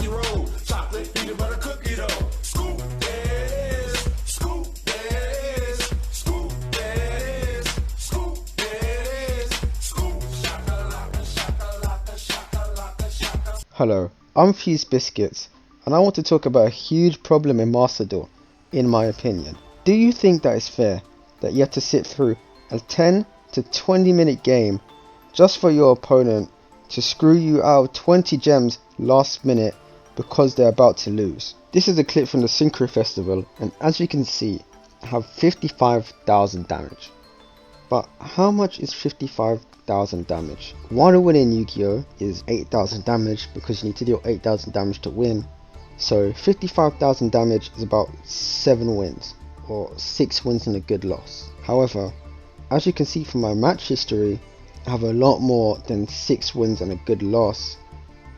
rocky road. Chocolate peanut butter cookie dough. Scoop this, scoop this, scoop this, scoop this, scoop shakalaka, shakalaka, shakalaka, shakalaka. Hello, I'm Fuse Biscuits, and I want to talk about a huge problem in Master Duel, in my opinion. Do you think that is fair, that you have to sit through a 10 to 20 minute game just for your opponent to screw you out of 20 gems last minute because they're about to lose? This is a clip from the Synchro Festival, and as you can see, I have 55,000 damage. But how much is 55,000 damage? 1 win in Yu-Gi-Oh! Is 8,000 damage because you need to deal 8,000 damage to win. So 55,000 damage is about 7 wins, or 6 wins and a good loss. However, as you can see from my match history, I have a lot more than 6 wins and a good loss.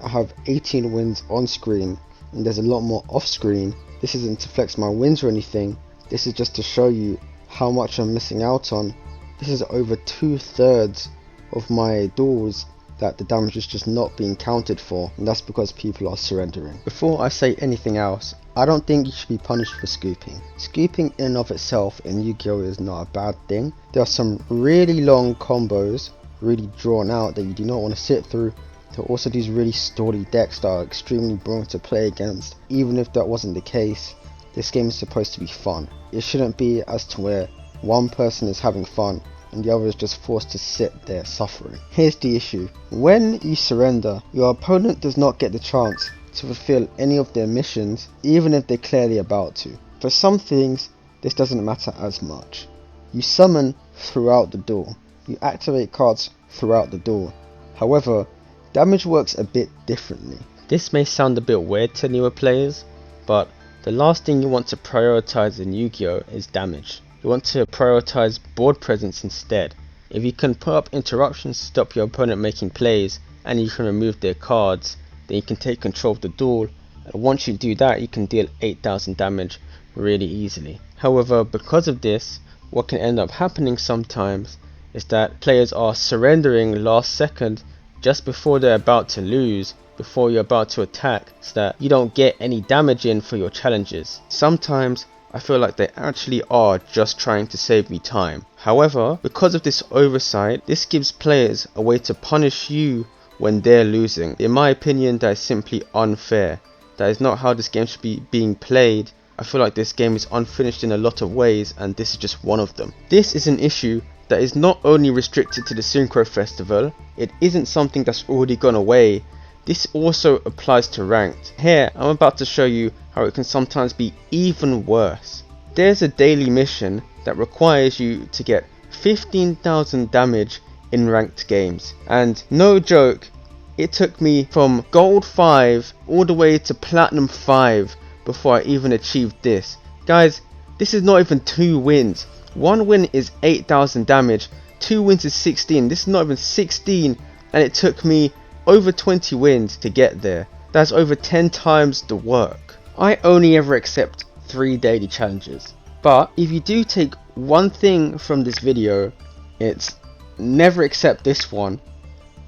I have 18 wins on screen, and there's a lot more off screen. This isn't to flex my wins or anything, this is just to show you how much I'm missing out on. This is over 2/3 of my duels that the damage is just not being counted for, and that's because people are surrendering. Before I say anything else, I don't think you should be punished for scooping. Scooping in and of itself in Yu-Gi-Oh! Is not a bad thing. There are some really long combos, really drawn out, that you do not want to sit through. There are also these really sturdy decks that are extremely boring to play against. Even if that wasn't the case, this game is supposed to be fun. It shouldn't be as to where one person is having fun and the other is just forced to sit there suffering. Here's the issue. When you surrender, your opponent does not get the chance to fulfill any of their missions, even if they're clearly about to. For some things, this doesn't matter as much. You summon throughout the duel. You activate cards throughout the duel. However, damage works a bit differently. This may sound a bit weird to newer players, but the last thing you want to prioritize in Yu-Gi-Oh! Is damage. You want to prioritize board presence instead. If you can put up interruptions to stop your opponent making plays, and you can remove their cards, then you can take control of the duel, and once you do that you can deal 8,000 damage really easily. However, because of this, what can end up happening sometimes is that players are surrendering last second just before they're about to lose, before you're about to attack, so that you don't get any damage in for your challenges. Sometimes I feel like they actually are just trying to save me time. However, because of this oversight, this gives players a way to punish you when they're losing. In my opinion, that is simply unfair. That is not how this game should be being played. I feel like this game is unfinished in a lot of ways, and this is just one of them. This is an issue that is not only restricted to the Synchro Festival, it isn't something that's already gone away. This also applies to ranked. Here, I'm about to show you how it can sometimes be even worse. There's a daily mission that requires you to get 15,000 damage in ranked games. And no joke, it took me from gold 5 all the way to platinum 5 before I even achieved this. Guys, this is not even 2 wins. 1 win is 8,000 damage, 2 wins is 16. This is not even 16, and it took me over 20 wins to get there. That's over 10 times the work. I only ever accept 3 daily challenges. But if you do take one thing from this video, it's never accept this one,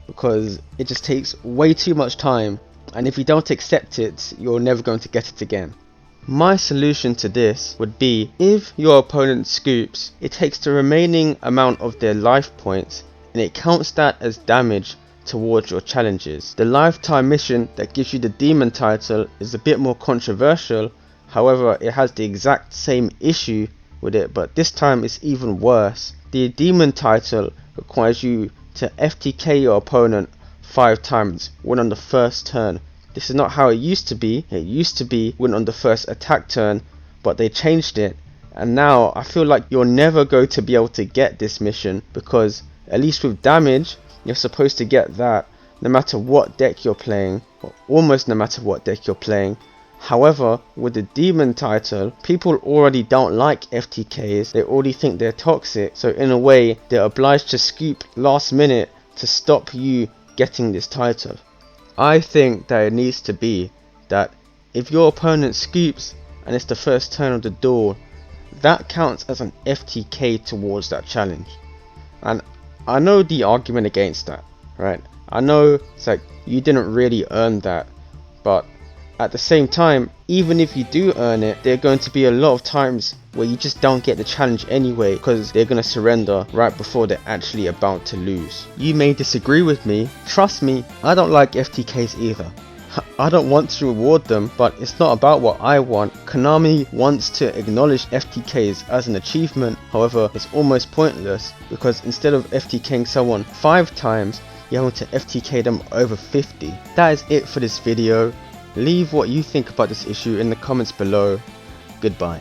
because it just takes way too much time, and if you don't accept it, you're never going to get it again. My solution to this would be, if your opponent scoops, it takes the remaining amount of their life points and it counts that as damage towards your challenges. The lifetime mission that gives you the demon title is a bit more controversial. However, it has the exact same issue with it, but this time it's even worse. The demon title requires you to FTK your opponent 5 times, win on the first turn. This is not how it used to be. It used to be win on the first attack turn, but they changed it, and now I feel like you're never going to be able to get this mission, because at least with damage you're supposed to get that no matter what deck you're playing, or almost no matter what deck you're playing. However, with the demon title, people already don't like FTKs, they already think they're toxic, so in a way they're obliged to scoop last minute to stop you getting this title. I think that it needs to be that if your opponent scoops and it's the first turn of the duel, that counts as an FTK towards that challenge. And I know the argument against that, right? I know it's like, you didn't really earn that, but At the same time, even if you do earn it, there are going to be a lot of times where you just don't get the challenge anyway because they're going to surrender right before they're actually about to lose. You may disagree with me. Trust me, I don't like FTKs either. I don't want to reward them, but it's not about what I want. Konami wants to acknowledge FTKs as an achievement, however it's almost pointless because instead of FTKing someone 5 times, you're having to FTK them over 50. That is it for this video. Leave what you think about this issue in the comments below. Goodbye.